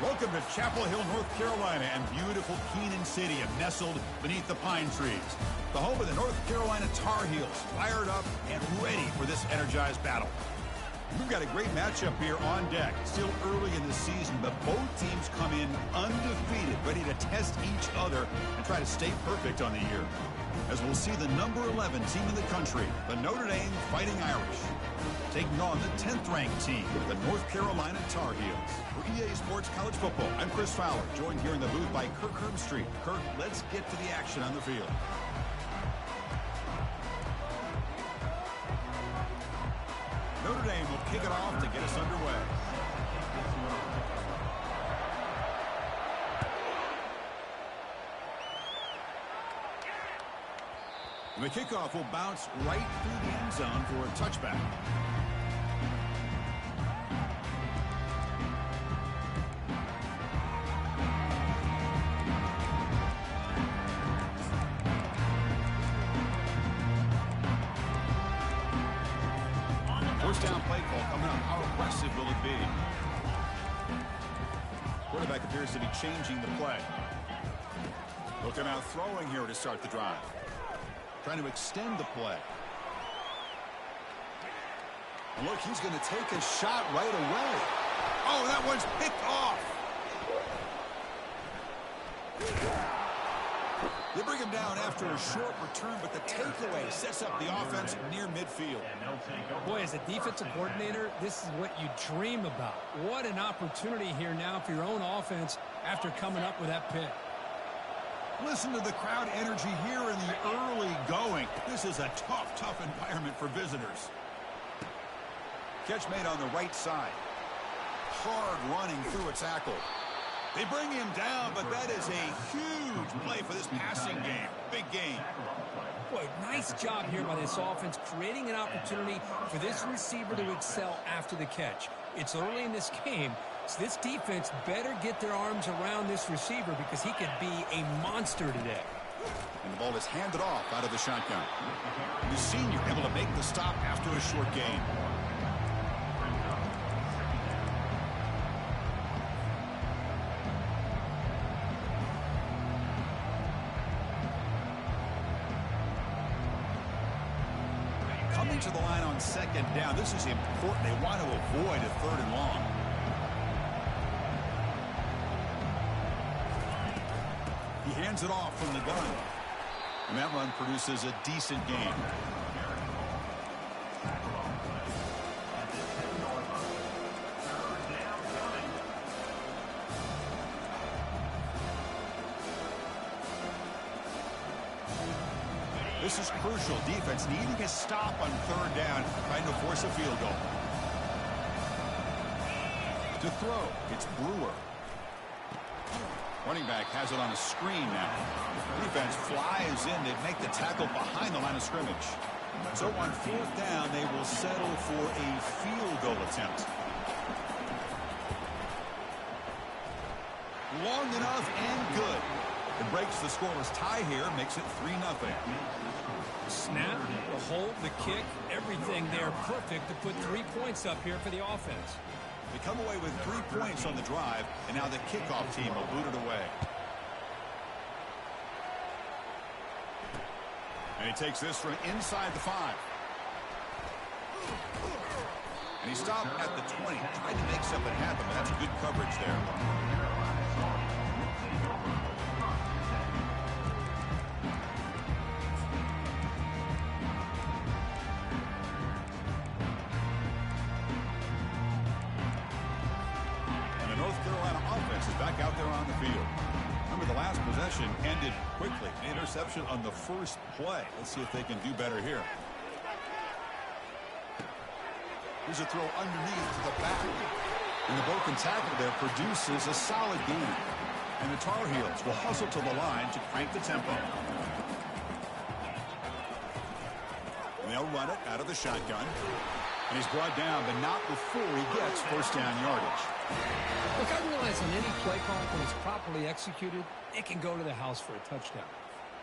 Welcome to Chapel Hill, North Carolina, and beautiful Keenan City, nestled beneath the pine trees. The home of the North Carolina Tar Heels, fired up and ready for this energized battle. We've got a great matchup here on deck. Still early in the season, but both teams come in undefeated, ready to test each other and try to stay perfect on the year. As we'll see the number 11 team in the country, the Notre Dame Fighting Irish, taking on the 10th-ranked team, the North Carolina Tar Heels. For EA Sports College Football, I'm Chris Fowler, joined here in the booth by Kirk Herbstreit. Kirk, let's get to the action on the field. Notre Dame will kick it off to get us underway. The kickoff will bounce right through the end zone for a touchback. First down play call coming up. How aggressive will it be? Quarterback appears to be changing the play. Looking out throwing here to start the drive. Trying to extend the play. And look, he's going to take a shot right away. Oh, that one's picked off. They bring him down after a short return, but the takeaway sets up the offense near midfield. Boy, as a defensive coordinator, this is what you dream about. What an opportunity here now for your own offense after coming up with that pick. Listen to the crowd energy here in the early going. This is a tough environment for visitors. Catch made on the right side. Hard running through a tackle. They bring him down, but that is a huge play for this passing game. Big game. Boy, nice job here by this offense, creating an opportunity for this receiver to excel after the catch. It's early in this game, so this defense better get their arms around this receiver because he could be a monster today. And the ball is handed off out of the shotgun. The senior able to make the stop after a short gain. Coming to the line on second down. This is important. They want to avoid a third and long. He hands it off from the gun. And that run produces a decent gain. This is crucial. Defense needing a stop on third down, trying to force a field goal. To throw, it's Brewer. Running back has it on a screen now. Defense flies in. They make the tackle behind the line of scrimmage. So on fourth down, they will settle for a field goal attempt. Long enough and good. It breaks the scoreless tie here, makes it 3-0. Snap, the hold, the kick, everything there perfect to put 3 points up here for the offense. They come away with 3 points on the drive, and now the kickoff team will boot it away. And he takes this from inside the 5. And he stopped at the 20, tried to make something happen, but that's good coverage there. Back out there on the field. Remember, the last possession ended quickly. An interception on the first play. Let's see if they can do better here. Here's a throw underneath to the back. And the broken tackle there produces a solid gain. And the Tar Heels will hustle to the line to crank the tempo. And they'll run it out of the shotgun. And he's brought down, but not before he gets first down yardage. Look, I realize on any play call, when it's properly executed, it can go to the house for a touchdown.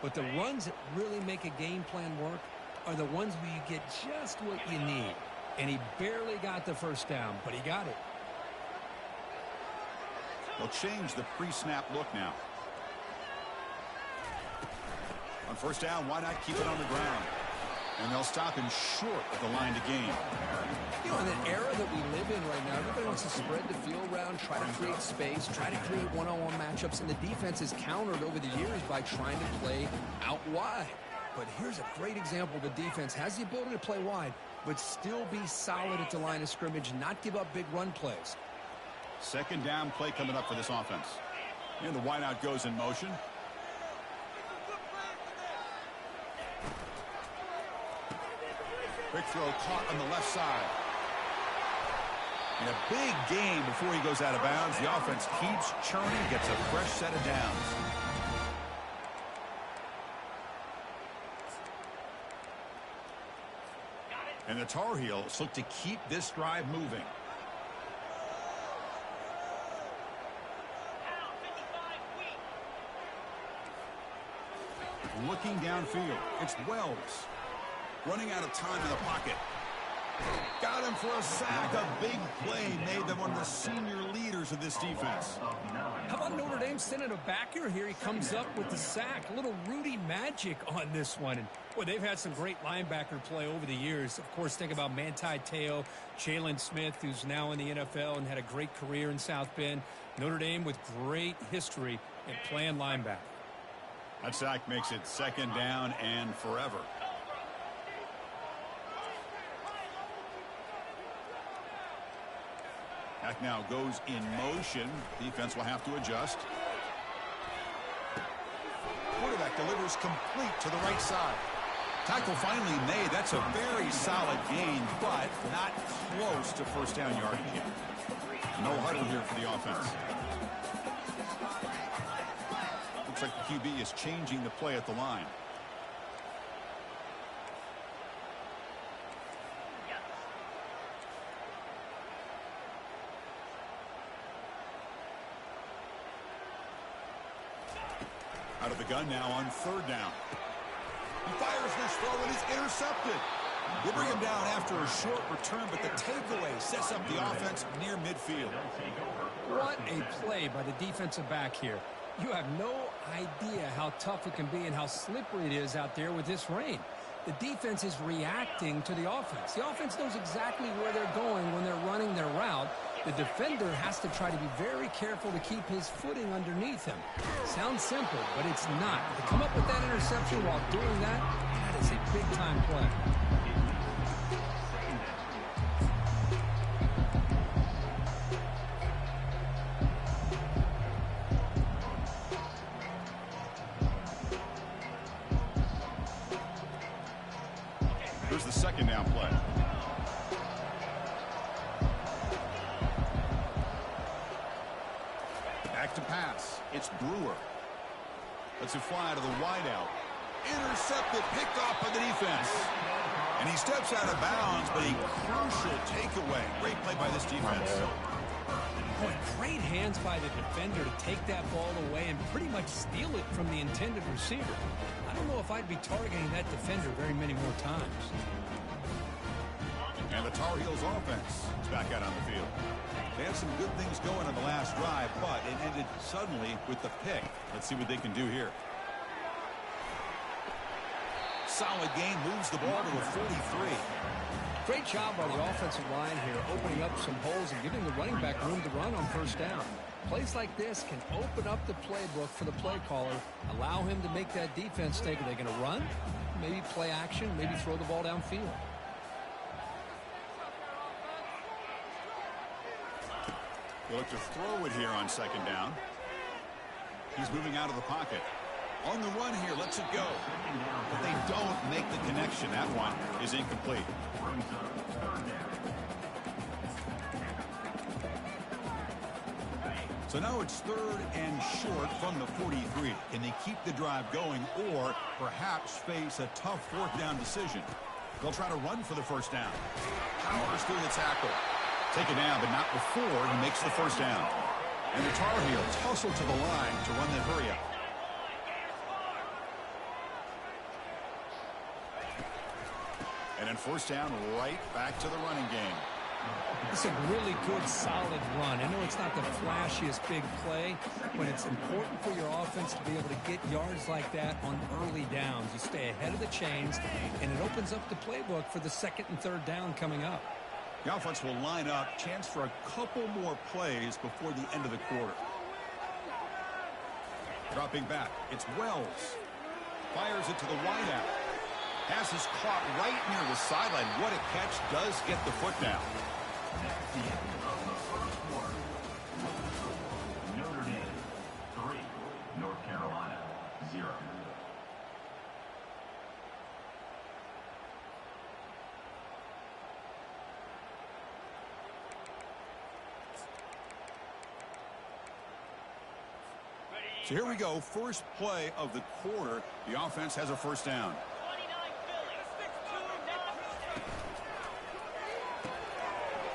But the runs that really make a game plan work are the ones where you get just what you need. And he barely got the first down, but he got it. They'll change the pre-snap look now. On first down, why not keep it on the ground? And they'll stop him short of the line to gain. You know, in the era that we live in right now, everybody wants to spread the field around, try to create space, try to create one-on-one matchups, and the defense is countered over the years by trying to play out wide. But here's a great example. The defense has the ability to play wide, but still be solid at the line of scrimmage, not give up big run plays. Second down play coming up for this offense. And the wideout goes in motion. Quick throw caught on the left side. And a big gain before he goes out of bounds. The offense keeps churning, gets a fresh set of downs. And the Tar Heels look to keep this drive moving. Looking downfield, it's Wells. Running out of time in the pocket. Got him for a sack. A big play made them one of the senior leaders of this defense. How about Notre Dame sending a backer here? He comes up with the sack. A little Rudy magic on this one. And, boy, they've had some great linebacker play over the years. Of course, think about Manti Te'o, Jalen Smith, who's now in the NFL and had a great career in South Bend. Notre Dame with great history at playing linebacker. That sack makes it second down and forever. Back now goes in motion. Defense will have to adjust. Quarterback delivers complete to the right side. Tackle finally made. That's a very solid gain, but not close to first down yardage yet. No huddle here for the offense. Looks like the QB is changing the play at the line. Out of the gun now on third down. He fires this throw and is intercepted. We'll bring him down after a short return, but the takeaway sets up the offense near midfield. What a play by the defensive back here. You have no idea how tough it can be and how slippery it is out there with this rain. The defense is reacting to the offense. The offense knows exactly where they're going when they're running their route. The defender has to try to be very careful to keep his footing underneath him. Sounds simple, but it's not. To come up with that interception while doing that, that is a big-time play. Here's the second down play. Back to pass. It's Brewer. Lets it fly to the wideout. Intercepted, picked off by the defense. And he steps out of bounds, but a crucial takeaway. Great play by this defense. Boy, great hands by the defender to take that ball away and pretty much steal it from the intended receiver. I don't know if I'd be targeting that defender very many more times. And the Tar Heels offense is back out on the field. They had some good things going on the last drive, but it ended suddenly with the pick. Let's see what they can do here. Solid gain, moves the ball to the 43. Great job by the offensive line here, opening up some holes and giving the running back room to run on first down. Plays like this can open up the playbook for the play caller, allow him to make that defense think, are they going to run? Maybe play action, maybe throw the ball downfield. They look to throw it here on second down. He's moving out of the pocket. On the run here, lets it go. But they don't make the connection. That one is incomplete. So now it's third and short from the 43. Can they keep the drive going or perhaps face a tough fourth down decision? They'll try to run for the first down. Powers through the tackle. Taken down, but not before he makes the first down. And the Tar Heels hustle to the line to run that hurry up. And then first down, right back to the running game. It's a really good, solid run. I know it's not the flashiest big play, but it's important for your offense to be able to get yards like that on early downs. You stay ahead of the chains, and it opens up the playbook for the second and third down coming up. The offense will line up. Chance for a couple more plays before the end of the quarter. Dropping back. It's Wells. Fires it to the wideout. Pass is caught right near the sideline. What a catch. Does get the foot down. Notre Dame 3, North Carolina 0. So here we go. First play of the quarter. The offense has a first down.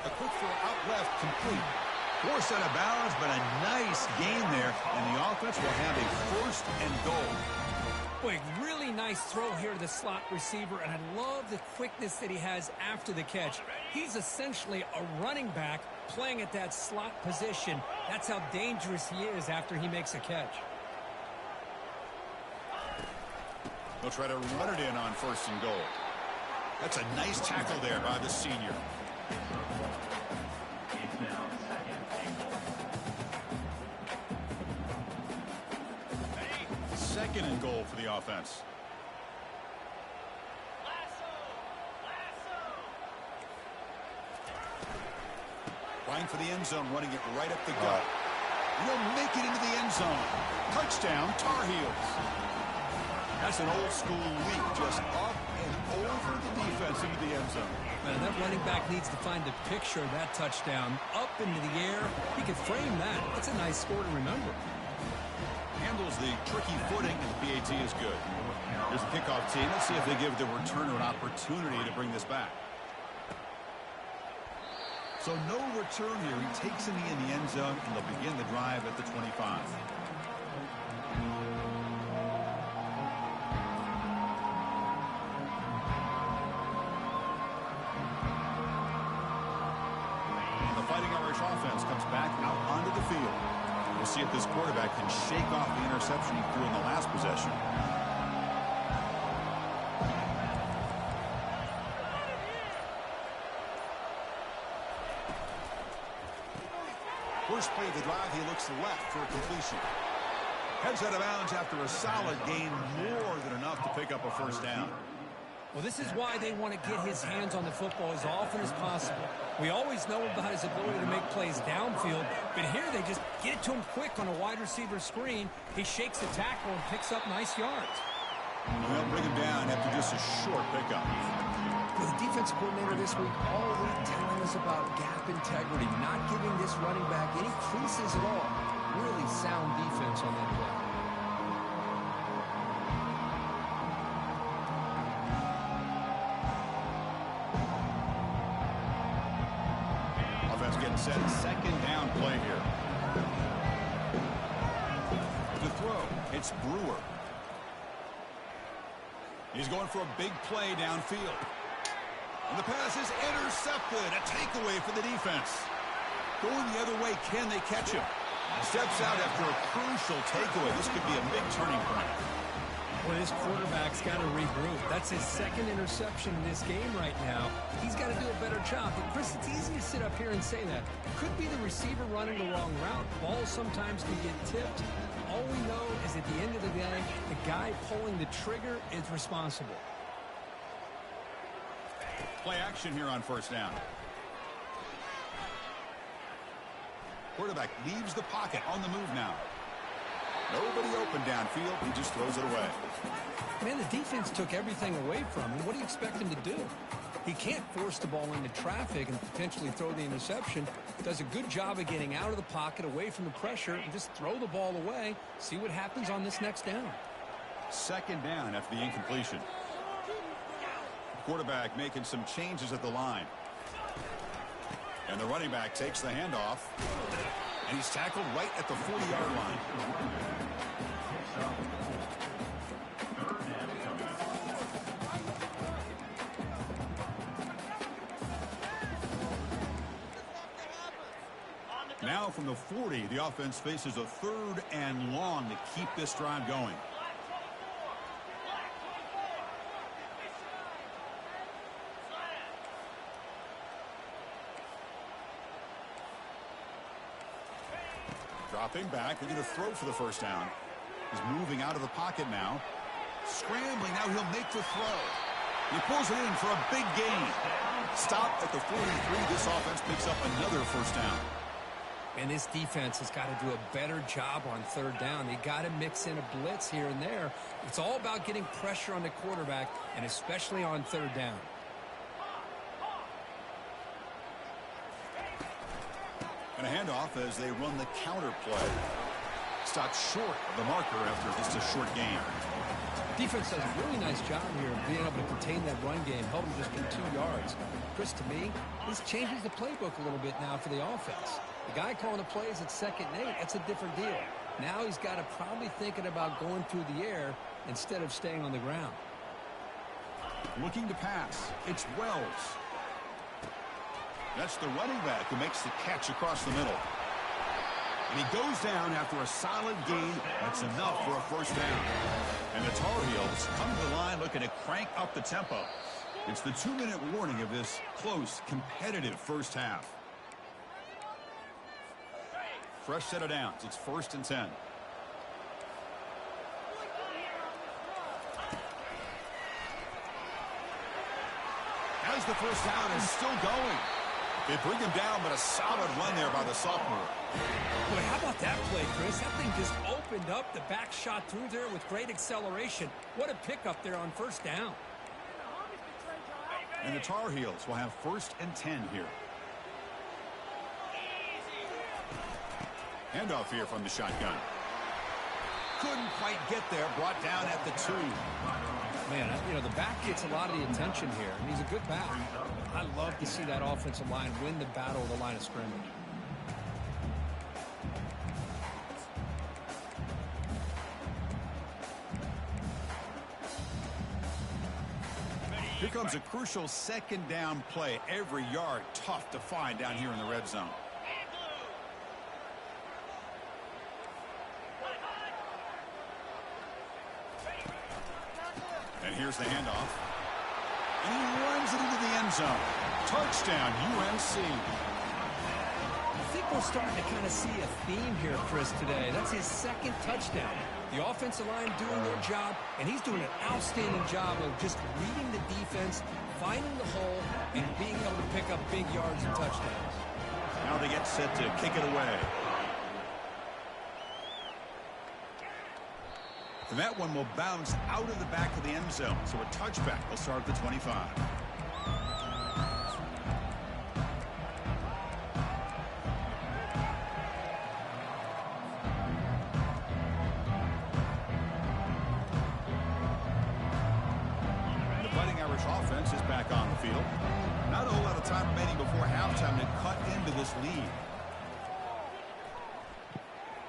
A quick throw out left, complete. Forced out of bounds, but a nice gain there, and the offense will have a first and goal. Boy, really nice throw here to the slot receiver, and I love the quickness that he has after the catch. He's essentially a running back playing at that slot position. That's how dangerous he is after he makes a catch. They'll try to run it in on first and goal. That's a nice tackle there by the senior. It's now Second and goal for the offense. Trying for the end zone, running it right up the gut. He'll make it into the end zone. Touchdown, Tar Heels. That's an old school leap, just up and over the defense into the end zone. Man, that running back needs to find the picture of that touchdown. Up into the air. He can frame that. That's a nice score to remember. Handles the tricky footing, and the PAT is good. Here's the kickoff team. Let's see if they give the returner an opportunity to bring this back. So no return here. He takes a knee in the end zone, and they'll begin the drive at the 25. The Fighting Irish offense comes back out onto the field. We'll see if this quarterback can shake off the interception he threw in the last possession. First play of the drive, he looks left for a completion. Heads out of bounds after a solid gain, more than enough to pick up a first down. Well, this is why they want to get his hands on the football as often as possible. We always know about his ability to make plays downfield, but here they just get it to him quick on a wide receiver screen. He shakes the tackle and picks up nice yards. They'll bring him down after just a short pickup. The defense coordinator this week all week telling us about gap integrity, not giving this running back any creases at all. Really sound defense on that play. Offense getting set. Second down play here. To throw, it's Brewer. He's going for a big play downfield. And the pass is intercepted. A takeaway for the defense. Going the other way, can they catch him? Steps out after a crucial takeaway. This could be a big turning point. Well, this quarterback's got to regroup. That's his second interception in this game right now. He's got to do a better job. But, Chris, it's easy to sit up here and say that. Could be the receiver running the wrong route. Balls sometimes can get tipped. All we know is at the end of the day, the guy pulling the trigger is responsible. Play action here on first down. Quarterback leaves the pocket on the move now. Nobody open downfield. He just throws it away. Man, the defense took everything away from him. What do you expect him to do? He can't force the ball into traffic and potentially throw the interception. Does a good job of getting out of the pocket, away from the pressure, and just throw the ball away. See what happens on this next down. Second down after the incompletion. Quarterback making some changes at the line. And the running back takes the handoff. And he's tackled right at the 40-yard line. from the 40, the offense faces a 3rd and long to keep this drive going. Dropping back, they're going to throw for the first down. He's moving out of the pocket now. Scrambling, now he'll make the throw. He pulls it in for a big gain. Stop at the 43. This offense picks up another first down. And this defense has got to do a better job on 3rd down. They got to mix in a blitz here and there. It's all about getting pressure on the quarterback, and especially on 3rd down. And a handoff as they run the counter play. Stopped short of the marker after just a short gain. Defense does a really nice job here of being able to contain that run game, help them just get 2 yards. Chris, to me, this changes the playbook a little bit now for the offense. The guy calling the plays at 2nd and 8, that's a different deal. Now he's got to probably thinking about going through the air instead of staying on the ground. Looking to pass. It's Wells. That's the running back who makes the catch across the middle. And he goes down after a solid gain. That's enough for a first down. And the Tar Heels come to the line looking to crank up the tempo. It's the 2-minute warning of this close, competitive first half. Fresh set of downs. It's 1st and 10. As the first down is still going. They bring him down, but a solid run there by the sophomore. Boy, how about that play, Chris? That thing just opened up. The back shot through there with great acceleration. What a pickup there on 1st down. And the Tar Heels will have 1st and 10 here. Handoff here from the shotgun. Couldn't quite get there. Brought down at the 2. Man, you know, the back gets a lot of the attention here, and he's a good back. I love to see that offensive line win the battle of the line of scrimmage. Here comes a crucial 2nd down play. Every yard tough to find down here in the red zone. And here's the handoff. And he runs it into the end zone. Touchdown, UNC. I think we're starting to kind of see a theme here, Chris, today. That's his 2nd touchdown. The offensive line doing their job, and he's doing an outstanding job of just reading the defense, finding the hole, and being able to pick up big yards and touchdowns. Now they get set to kick it away. And that one will bounce out of the back of the end zone. So a touchback will start at the 25. The Fighting Irish offense is back on the field. Not a whole lot of time remaining before halftime to cut into this lead.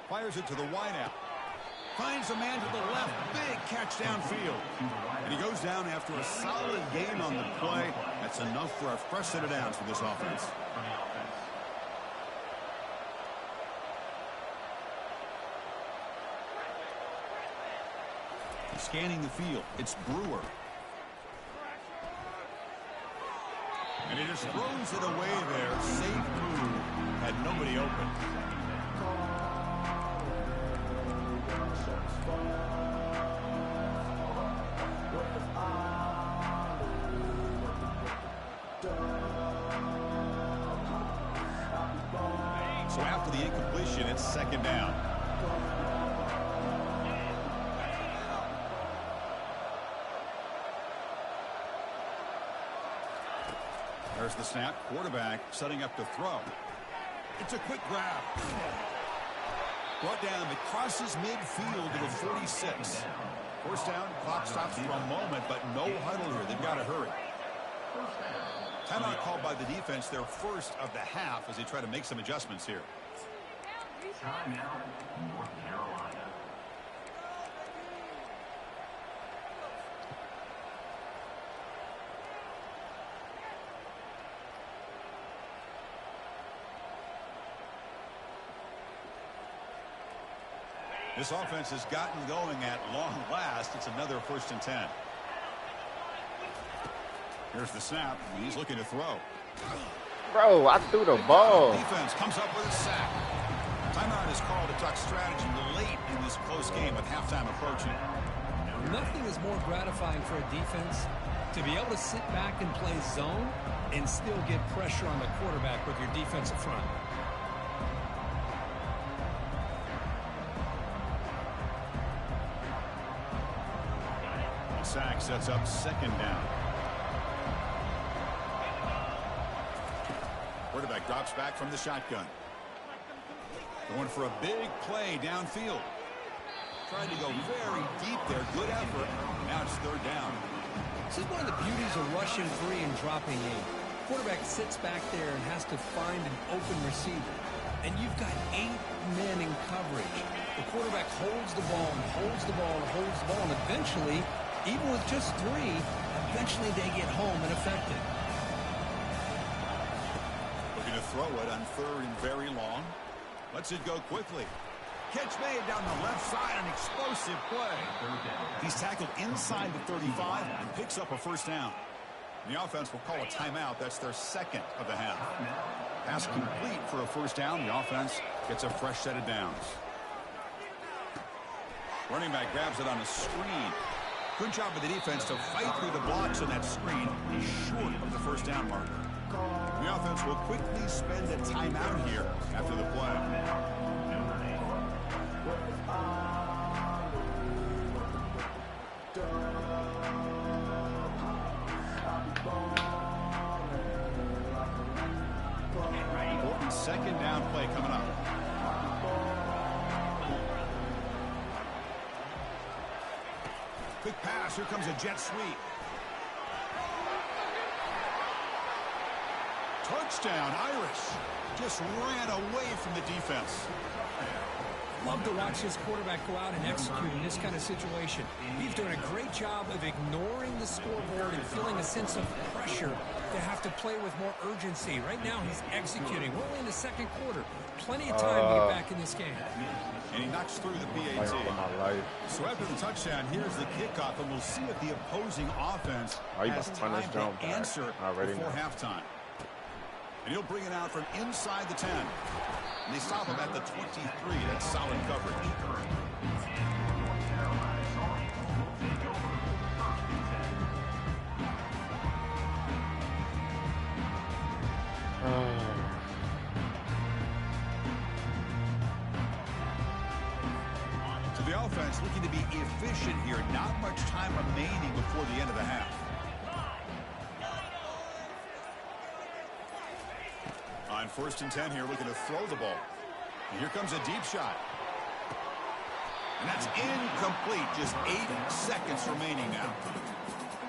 Fires it to the wideout. Finds a man to the left. Big catch downfield. And he goes down after a solid gain on the play. That's enough for a fresh set of downs for this offense. Scanning the field. It's Brewer. And he just throws it away there. Safe move. Had nobody open. So after the incompletion, it's 2nd down. There's the snap. Quarterback setting up to throw. It's a quick grab. Brought down. It crosses midfield to the 46. First down. Clock stops for a moment, but no huddle here. They've got to hurry. Timeout called by the defense, their first of the half, as they try to make some adjustments here. Timeout, North Carolina. This offense has gotten going at long last. It's another 1st and 10. Here's the snap. He's looking to throw. Bro, I threw the ball. Defense comes up with a sack. Timeout is called to talk strategy late in this close game with halftime approaching. Nothing is more gratifying for a defense to be able to sit back and play zone and still get pressure on the quarterback with your defensive front. The sack sets up 2nd down. Quarterback drops back from the shotgun. Going for a big play downfield. Trying to go very deep there. Good effort. Now it's 3rd down. This is one of the beauties of rushing 3 and dropping 8. Quarterback sits back there and has to find an open receiver. And you've got 8 men in coverage. The quarterback holds the ball and holds the ball and holds the ball. And eventually, even with just 3, eventually they get home and effective. Looking to throw it on 3rd and very long. Lets it go quickly. Catch made down the left side, an explosive play. He's tackled inside the 35 and picks up a 1st down. The offense will call a timeout. That's their 2nd of the half. Pass complete for a 1st down. The offense gets a fresh set of downs. Running back grabs it on a screen. Good job of the defense to fight through the blocks on that screen. He's short of the 1st down marker. The offense will quickly spend a timeout here after the play. 2nd down play coming up. Quick pass. Here comes a jet sweep. Touchdown, Irish. Just ran away from the defense. Love to watch this quarterback go out and execute in this kind of situation. He's doing a great job of ignoring the scoreboard and feeling a sense of pressure to have to play with more urgency. Right now, he's executing. We're only in the 2nd quarter. Plenty of time to get back in this game. And he knocks through the PAT. So after the touchdown, here's the kickoff, and we'll see if the opposing offense has time to answer before halftime. And he'll bring it out from inside the 10. And they stop him at the 23. That's solid coverage. So the offense looking to be efficient here. Not much time remaining before the end of the half. On 1st and 10 here, looking to throw the ball. And here comes a deep shot. And that's incomplete. Just 8 seconds remaining now.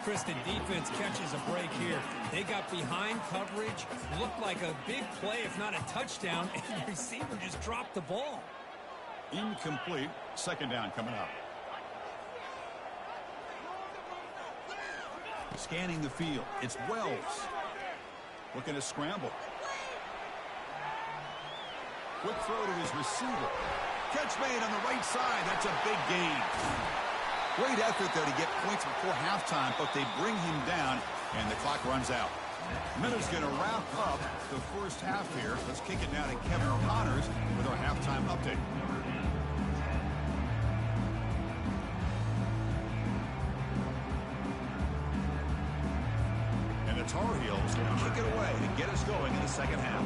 Chris, the defense catches a break here. They got behind coverage. Looked like a big play, if not a touchdown. And the receiver just dropped the ball. Incomplete. 2nd down coming up. Scanning the field. It's Wells. Looking to scramble. Quick throw to his receiver. Catch made on the right side. That's a big gain. Great effort there to get points before halftime, but they bring him down, and the clock runs out. Miller's going to wrap up the 1st half here. Let's kick it now to Kevin Connors with our halftime update. And the Tar Heels will kick it away to get us going in the 2nd half.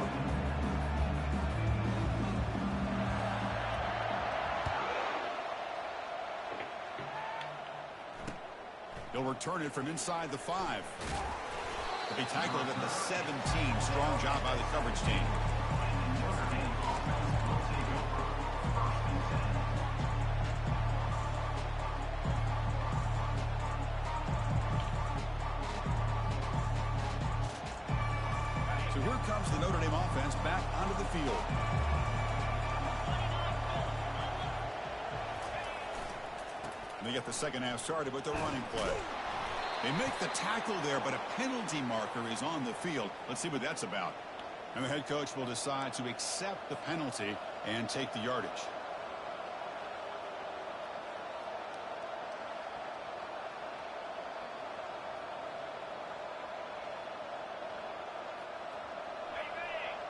He'll return it from inside the 5. He'll be tackled at the 17. Strong job by the coverage team. So here comes the Notre Dame offense back onto the field. They get the 2nd half started with the running play. They make the tackle there, but a penalty marker is on the field. Let's see what that's about. And the head coach will decide to accept the penalty and take the yardage.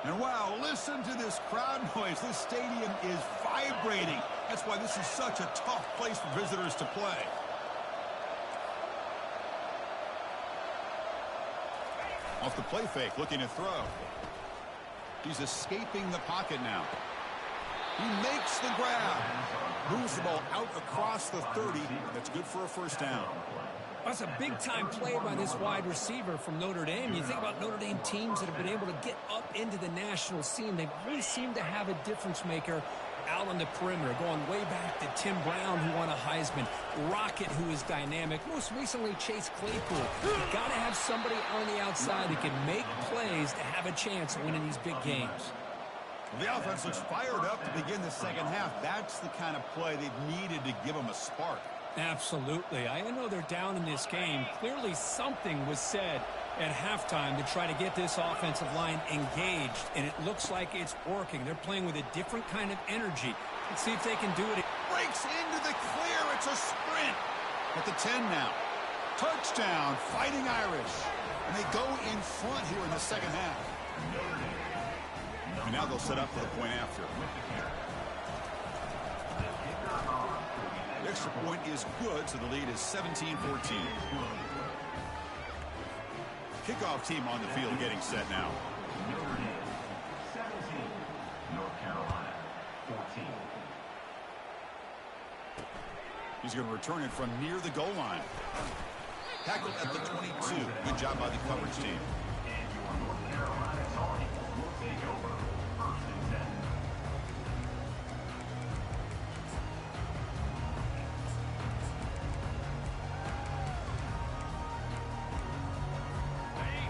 And wow, listen to this crowd noise. This stadium is vibrating. That's why this is such a tough place for visitors to play. Off the play fake, looking to throw. He's escaping the pocket now. He makes the grab. Moves the ball out across the 30. That's good for a first down. That's a big-time play by this wide receiver from Notre Dame. You think about Notre Dame teams that have been able to get up into the national scene. They always seem to have a difference maker out on the perimeter, going way back to Tim Brown, who won a Heisman, Rocket, who is dynamic, most recently Chase Claypool. You've got to have somebody on the outside that can make plays to have a chance of winning these big games. The offense looks fired up to begin the second half. That's the kind of play they've needed to give them a spark. Absolutely. I know they're down in this game. Clearly something was said at halftime to try to get this offensive line engaged, and it looks like it's working. They're playing with a different kind of energy. Let's see if they can do it. Breaks into the clear. It's a sprint. At the 10 now. Touchdown, Fighting Irish. And they go in front here in the second half. And now they'll set up for the point after. The extra point is good, so the lead is 17-14. Kickoff team on the field getting set now. Notre Dame 17, North Carolina 14. He's going to return it from near the goal line. Tackled at the 22. Good job by the coverage team. And your North Carolina Tar Heels will take over 1st and 10.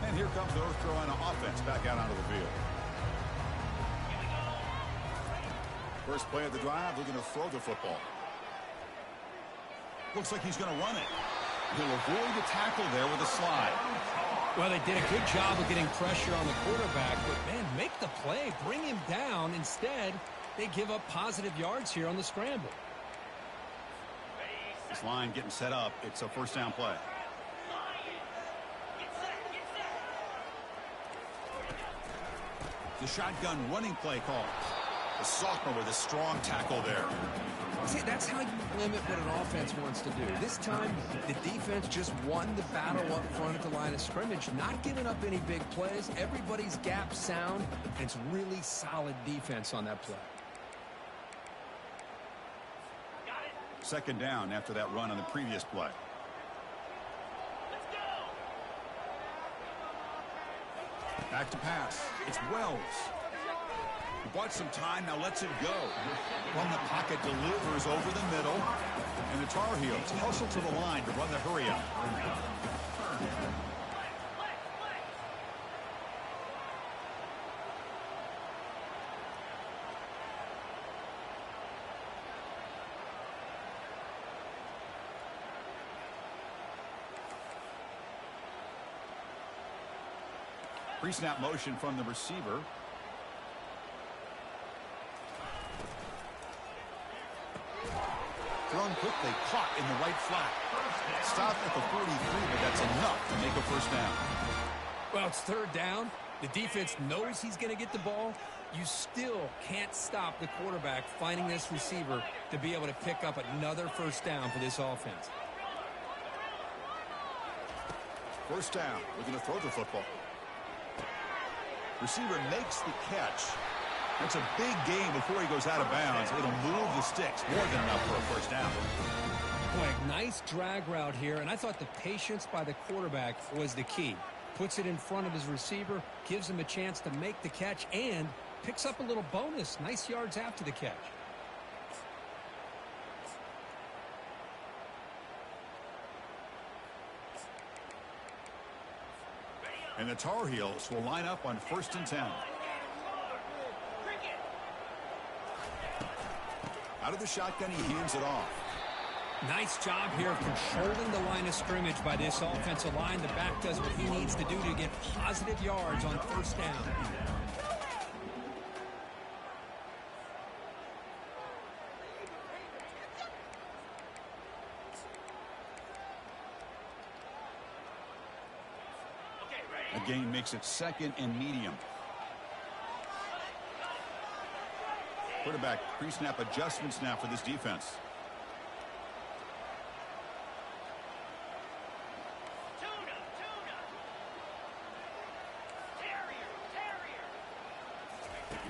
And here comes the North Carolina offense back out onto the field. First play of the drive, looking to throw the football. Looks like he's going to run it. He'll avoid the tackle there with a slide. Well, they did a good job of getting pressure on the quarterback, but, man, make the play. Bring him down. Instead, they give up positive yards here on the scramble. This line getting set up. It's a first down play. The shotgun running play call. The sophomore with a strong tackle there. See, that's how you limit what an offense wants to do. This time, the defense just won the battle up front at the line of scrimmage, not giving up any big plays. Everybody's gap sound, and it's really solid defense on that play. Second down after that run on the previous play. Back to pass. It's Wells. He bought some time, now lets it go. From the pocket, delivers over the middle. And the Tar Heels hustle to the line to run the hurry up. Pre-snap motion from the receiver. Thrown quickly, caught in the right flat. Stopped at the 43, but that's enough to make a first down. Well, it's third down. The defense knows he's going to get the ball. You still can't stop the quarterback finding this receiver to be able to pick up another first down for this offense. First down, looking to throw the football. Receiver makes the catch. That's a big gain before he goes out of bounds. It'll move the sticks, more than enough for a first down. Boy, nice drag route here, and I thought the patience by the quarterback was the key. Puts it in front of his receiver, gives him a chance to make the catch, and picks up a little bonus. Nice yards after the catch. And the Tar Heels will line up on 1st and 10. Out of the shotgun, he hands it off. Nice job here of controlling the line of scrimmage by this offensive line. The back does what he needs to do to get positive yards on first down. The gain makes it 2nd and medium. Quarterback pre-snap adjustments now for this defense.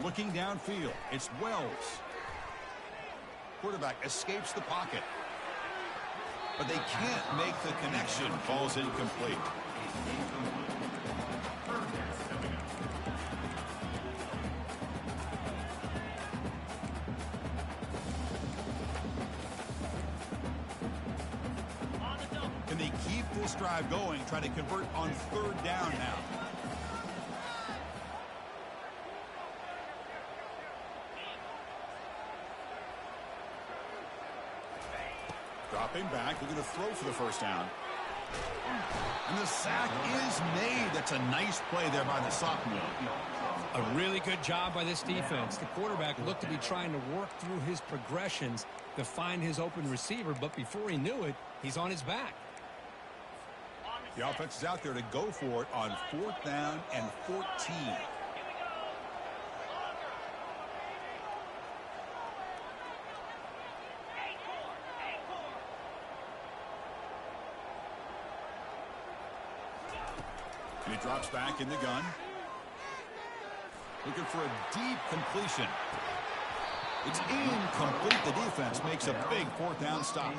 Looking downfield, it's Wells. Quarterback escapes the pocket, but they can't make the connection. Ball's incomplete. Can they keep this drive going, try to convert on third down now? Dropping back, looking to throw for the first down. And the sack is made. That's a nice play there by the sophomore. A really good job by this defense. The quarterback looked to be trying to work through his progressions to find his open receiver, but before he knew it, he's on his back. The offense is out there to go for it on 4th down and 14. And he drops back in the gun. Looking for a deep completion. It's incomplete. The defense makes a big 4th down stop.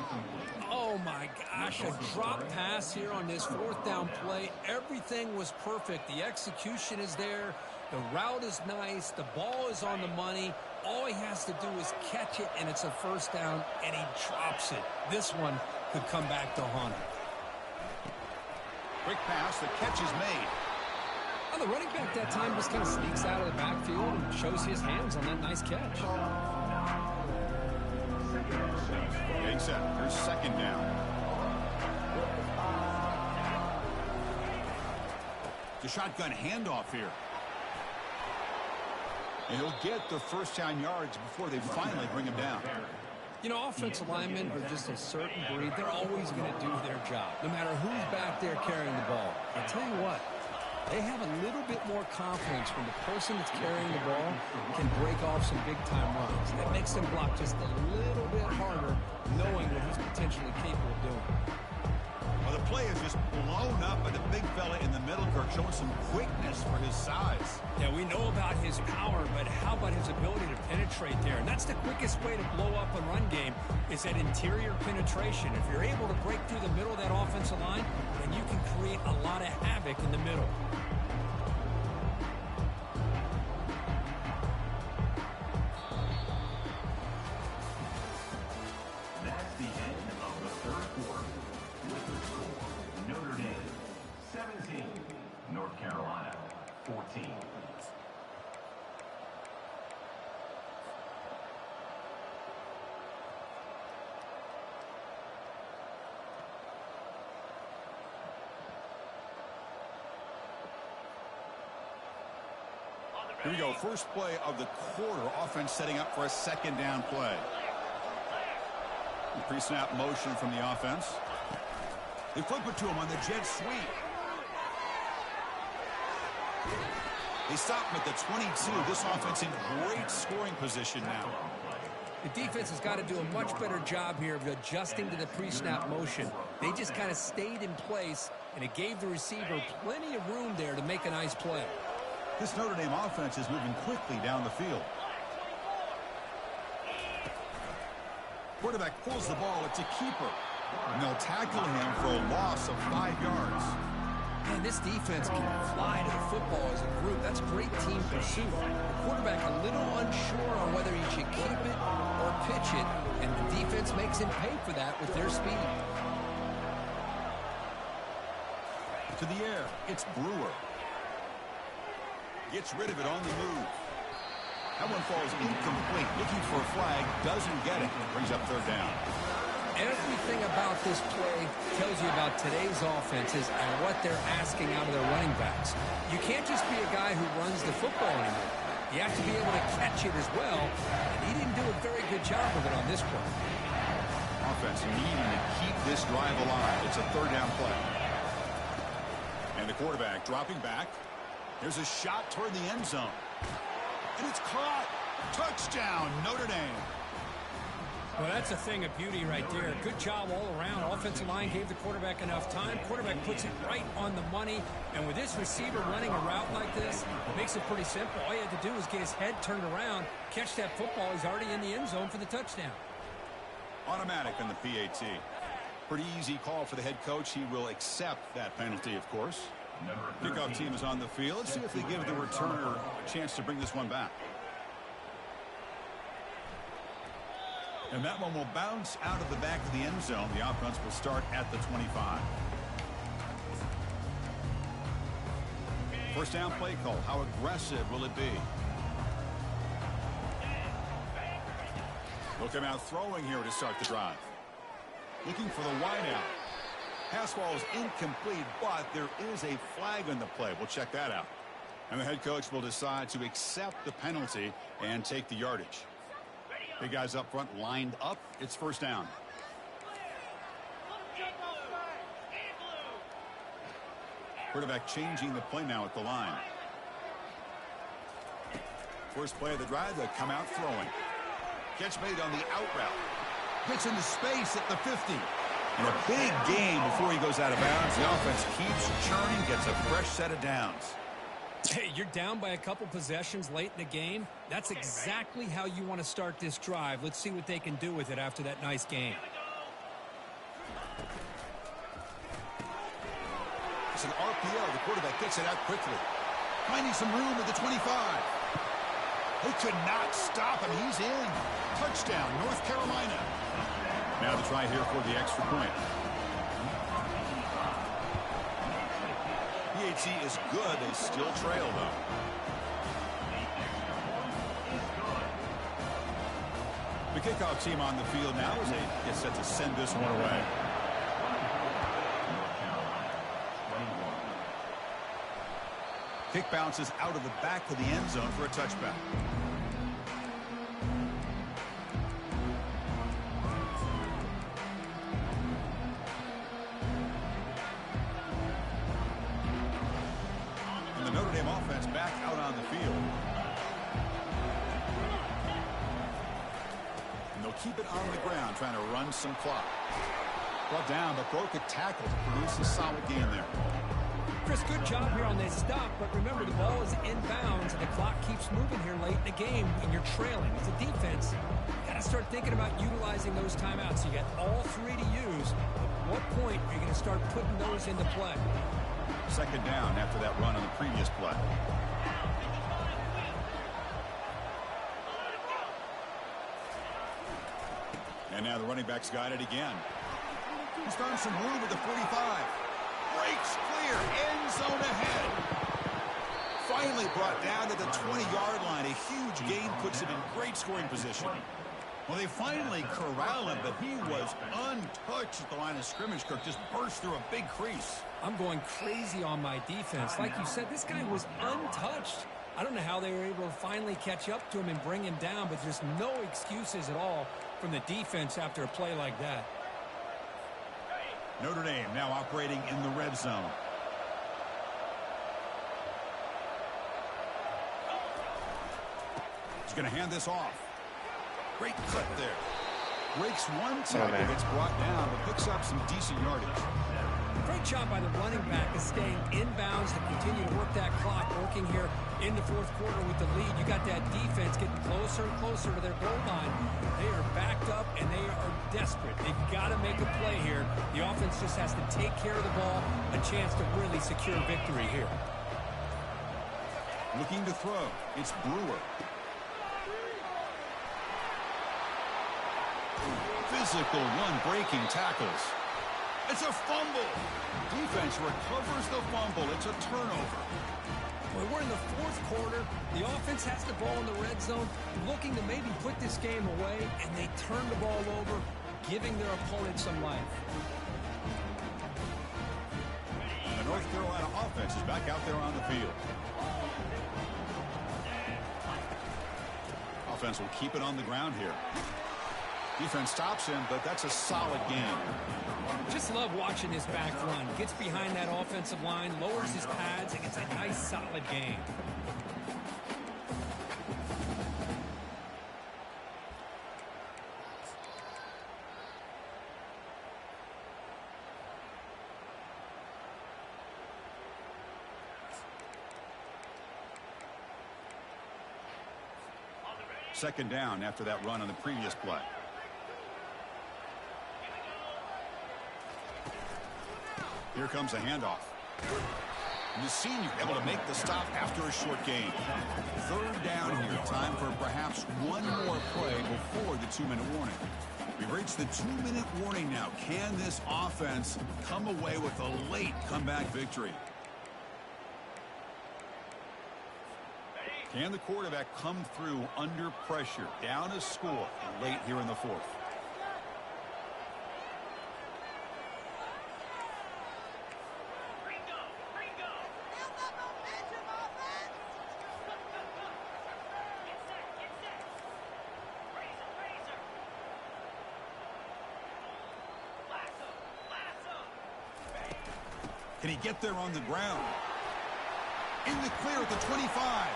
Oh my gosh, a drop pass here on this 4th down play. Everything was perfect. The execution is there. The route is nice. The ball is on the money. All he has to do is catch it, and it's a 1st down, and he drops it. This one could come back to haunt him. Quick pass, the catch is made. Well, the running back that time just kind of sneaks out of the backfield and shows his hands on that nice catch. Getting set. Here's 2nd down. The shotgun handoff here. And he'll get the 1st down yards before they finally bring him down. You know, offensive linemen are just a certain breed. They're always going to do their job, no matter who's back there carrying the ball. I'll tell you what, they have a little bit more confidence when the person that's carrying the ball can break off some big-time runs. That makes them block just a little bit harder, knowing what he's potentially capable of doing. Well, the play is just blown up by the big fella in the middle, Kirk, showing some quickness for his size. Yeah, we know about his power, but how about his ability to penetrate there? And that's the quickest way to blow up a run game is that interior penetration. If you're able to break through the middle of that offensive line, then you can create a lot of havoc in the middle. That's the end of the 3rd quarter. With the score, Notre Dame 17, North Carolina 14. Here we go. First play of the quarter. Offense setting up for a 2nd down play. Pre-snap motion from the offense. They flip it to him on the jet sweep. They stop him at the 22. This offense in great scoring position now. The defense has got to do a much better job here of adjusting to the pre-snap motion. They just kind of stayed in place, and it gave the receiver plenty of room there to make a nice play. This Notre Dame offense is moving quickly down the field. Quarterback pulls the ball. It's a keeper. And they'll tackle him for a loss of 5 yards. Man, this defense can fly to the football as a group. That's great team pursuit. The quarterback a little unsure on whether he should keep it or pitch it, and the defense makes him pay for that with their speed. To the air, it's Brewer. Gets rid of it on the move. That one falls incomplete. Looking for a flag, doesn't get it. Brings up 3rd down. Everything about this play tells you about today's offenses and what they're asking out of their running backs. You can't just be a guy who runs the football anymore. You have to be able to catch it as well, and he didn't do a very good job of it on this play. Offense needing to keep this drive alive. It's a 3rd down play. And the quarterback dropping back. There's a shot toward the end zone. And it's caught. Touchdown, Notre Dame. Well, that's a thing of beauty right there. Good job all around. Offensive line gave the quarterback enough time. Quarterback puts it right on the money. And with this receiver running a route like this, it makes it pretty simple. All you had to do was get his head turned around, catch that football. He's already in the end zone for the touchdown. Automatic on the PAT. Pretty easy call for the head coach. He will accept that penalty, of course. Kickoff team is on the field. Let's see if they give the returner a chance to bring this one back. And that one will bounce out of the back of the end zone. The offense will start at the 25. First down play call. How aggressive will it be? They'll come out throwing here to start the drive. Looking for the wideout. Pass ball is incomplete, but there is a flag on the play. We'll check that out. And the head coach will decide to accept the penalty and take the yardage. Big guys up front lined up. It's first down. Quarterback changing the play now at the line. First play of the drive, they come out throwing. Catch made on the out route. Gets into space at the 50. And a big gain before he goes out of bounds. The offense keeps churning, gets a fresh set of downs. Hey, you're down by a couple possessions late in the game. That's exactly how you want to start this drive. Let's see what they can do with it after that nice game. It's an RPO. The quarterback gets it out quickly. Finding some room at the 25. They could not stop him. He's in. Touchdown, North Carolina. Now the try here for the extra point. PAT is good. They still trail, though. The kickoff team on the field now as they get set to send this one away. Kick bounces out of the back of the end zone for a touchback. And the Notre Dame offense back out on the field. And they'll keep it on the ground, trying to run some clock. Brought down, but broke a tackle to produce a solid gain there. Chris, good job here on this stop, but remember the ball is inbounds and the clock keeps moving here late in the game and you're trailing. As a defense, you got to start thinking about utilizing those timeouts. You got all three to use. At what point are you going to start putting those into play? Second down after that run on the previous play. And now the running back's got it again. He's found some room at the 45. Breaks clear, end zone ahead. Finally brought down to the 20-yard line. A huge gain puts him in great scoring position. Well, they finally corral him, but he was untouched at the line of scrimmage. Kirk just burst through a big crease. I'm going crazy on my defense. Like you said, this guy was untouched. I don't know how they were able to finally catch up to him and bring him down, but there's no excuses at all from the defense after a play like that. Notre Dame now operating in the red zone. He's going to hand this off. Great cut there. Breaks one tackle, gets brought down, but picks up some decent yardage. Great job by the running back of staying inbounds to continue to work that clock, working here in the fourth quarter with the lead. You got that defense getting closer and closer to their goal line. They are backed up, and they are desperate. They've got to make a play here. The offense just has to take care of the ball, a chance to really secure victory here. Looking to throw. It's Brewer. Physical run-breaking tackles. It's a fumble. Defense recovers the fumble. It's a turnover. Well, we're in the fourth quarter. The offense has the ball in the red zone, looking to maybe put this game away, and they turn the ball over, giving their opponent some life. The North Carolina offense is back out there on the field. Offense will keep it on the ground here. Defense stops him, but that's a solid game. Just love watching his back run. Gets behind that offensive line, lowers his pads, and gets a nice, solid game. second down after that run on the previous play. Here comes a handoff. And the senior able to make the stop after a short gain. Third down here. Time for perhaps one more play before the 2-minute warning. We've reached the 2-minute warning now. Can this offense come away with a late comeback victory? Can the quarterback come through under pressure, down a score late here in the fourth? Can he get there on the ground? In the clear at the 25.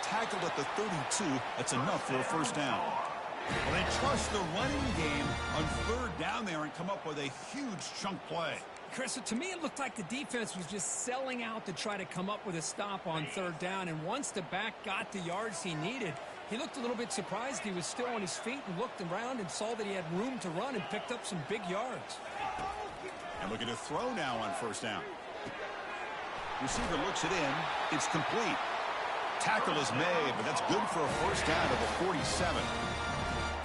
Tackled at the 32. That's enough for a first down. Well, they trust the running game on third down there and come up with a huge chunk play. Chris, to me, it looked like the defense was just selling out to try to come up with a stop on third down. And once the back got the yards he needed, he looked a little bit surprised. He was still on his feet and looked around and saw that he had room to run and picked up some big yards. And look at a throw now on first down. Receiver looks it in. It's complete. Tackle is made, but that's good for a first down to the 47.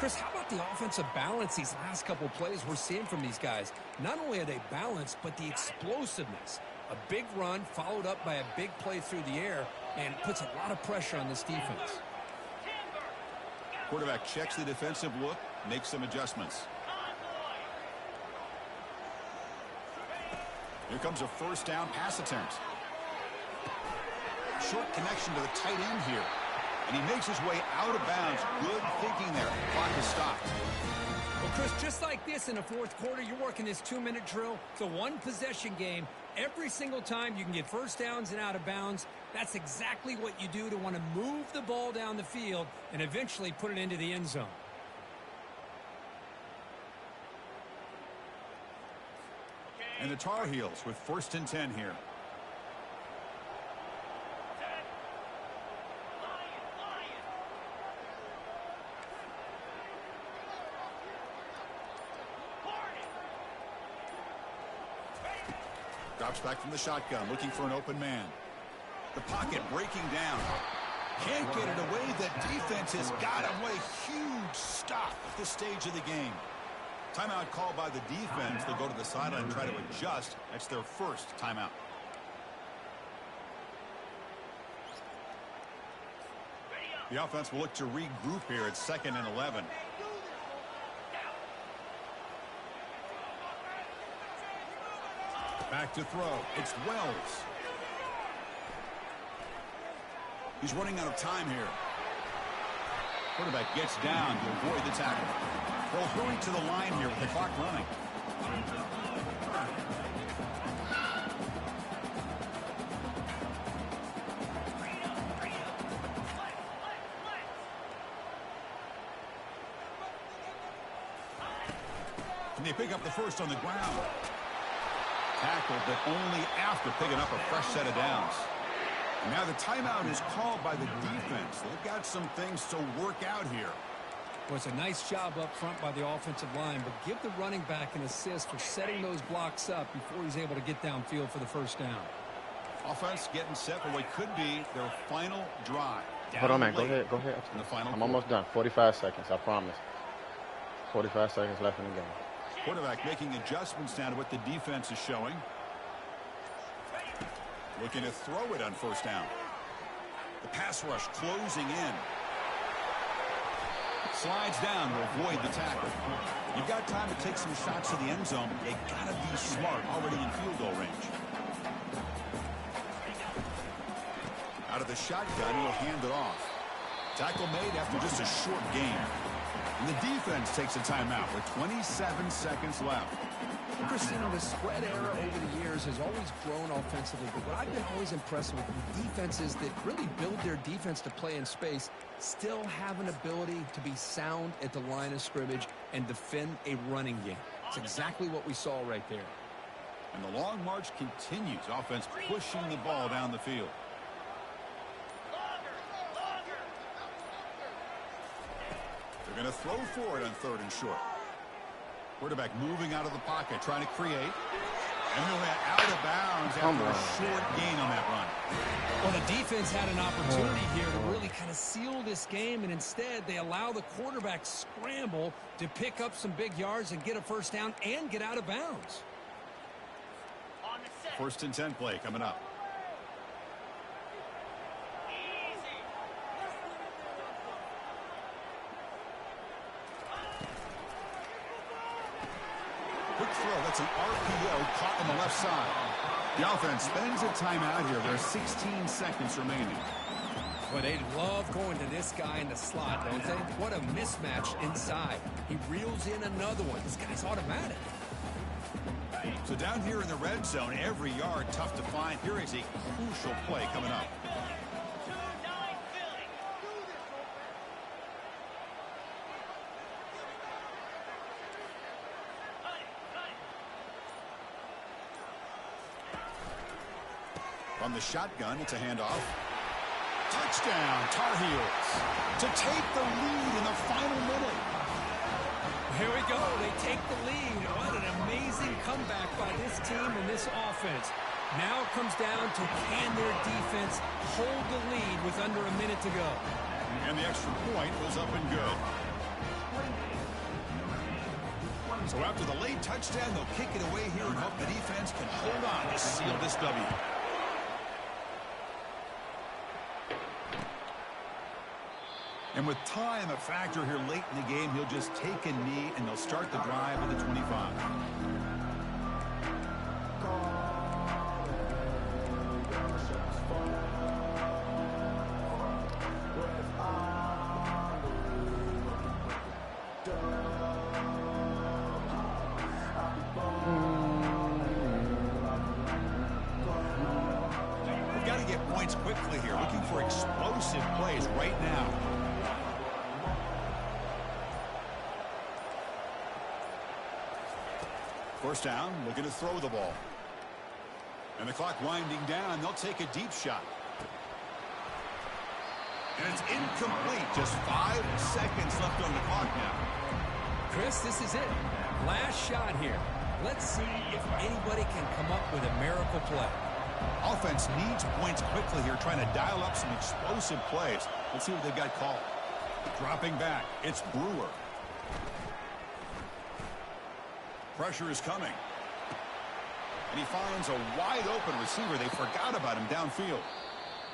Chris, how about the offensive balance these last couple of plays we're seeing from these guys? Not only are they balanced, but the explosiveness. A big run followed up by a big play through the air and puts a lot of pressure on this defense. Quarterback checks the defensive look, makes some adjustments. Here comes a first down pass attempt. Short connection to the tight end here. And he makes his way out of bounds. Good thinking there. Clock is stopped. Well, Chris, just like this in the fourth quarter, you're working this 2-minute drill. It's a one-possession game. Every single time you can get first downs and out of bounds, that's exactly what you do to want to move the ball down the field and eventually put it into the end zone. And the Tar Heels with 1st and 10 here. Drops back from the shotgun, looking for an open man. The pocket breaking down. Can't get it away. The defense has got him. What a huge stop at this stage of the game. Timeout called by the defense. They'll go to the sideline and try to adjust. That's their first timeout. The offense will look to regroup here at 2nd and 11. Back to throw. It's Wells. He's running out of time here. Quarterback gets down to avoid the tackle. They'll hurry to the line here with the clock running. Can they pick up the first on the ground? Tackled, but only after picking up a fresh set of downs. And now the timeout is called by the defense. They've got some things to work out here. Well, it's a nice job up front by the offensive line, but give the running back an assist for setting those blocks up before he's able to get downfield for the first down. Offense getting set for what could be their final drive. Hold on, man. Go ahead. In the final I'm almost done. 45 seconds, I promise. 45 seconds left in the game. Quarterback making adjustments down to what the defense is showing. Looking to throw it on first down. The pass rush closing in. Slides down to avoid the tackle. You've got time to take some shots to the end zone. You gotta be smart already in field goal range. Out of the shotgun, he'll hand it off. Tackle made after just a short gain. And the defense takes a timeout with 27 seconds left. Chris, the spread era over the years has always grown offensively, but what I've been always impressed with defenses that really build their defense to play in space still have an ability to be sound at the line of scrimmage and defend a running game. It's exactly what we saw right there. And the long march continues. Offense pushing the ball down the field. Going to throw for it on 3rd and short. Quarterback moving out of the pocket, trying to create. And he'll get out of bounds after a short gain on that run. Well, the defense had an opportunity here to really kind of seal this game, and instead they allow the quarterback scramble to pick up some big yards and get a first down and get out of bounds. 1st and 10 play coming up. Quick throw. That's an RPO caught on the left side. The offense spends a timeout here. There are 16 seconds remaining. But they love going to this guy in the slot, don't they? What a mismatch inside. He reels in another one. This guy's automatic. So down here in the red zone, every yard tough to find. Here is a crucial play coming up. From the shotgun, it's a handoff. Touchdown, Tar Heels, to take the lead in the final minute. Here we go. They take the lead. What an amazing comeback by this team and this offense. Now it comes down to can their defense hold the lead with under a minute to go. And the extra point was up and good. So after the late touchdown, they'll kick it away here and hope the defense can hold on to seal this W. And with time a factor here late in the game, he'll just take a knee and they'll start the drive at the 25. We've got to get points quickly here, looking for explosive plays right now. First down, looking to throw the ball. And the clock winding down, they'll take a deep shot. And it's incomplete. Just 5 seconds left on the clock now. Chris, this is it. Last shot here. Let's see if anybody can come up with a miracle play. Offense needs points quickly here, trying to dial up some explosive plays. Let's see what they've got called. Dropping back, it's Brewer. Pressure is coming. And he finds a wide-open receiver. They forgot about him downfield.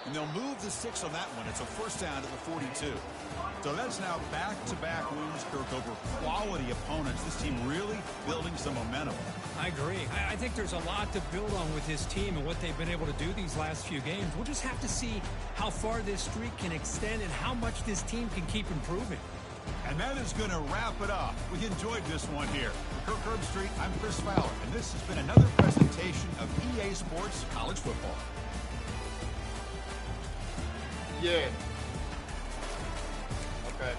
And they'll move the 6 on that one. It's a first down to the 42. So that's now back-to-back wins, Kirk, over quality opponents. This team really building some momentum. I agree. I think there's a lot to build on with this team and what they've been able to do these last few games. We'll just have to see how far this streak can extend and how much this team can keep improving. And that is going to wrap it up. We enjoyed this one here. For Kirk Herbstreit, I'm Chris Fowler, and this has been another presentation of EA Sports College Football. Yeah. Okay.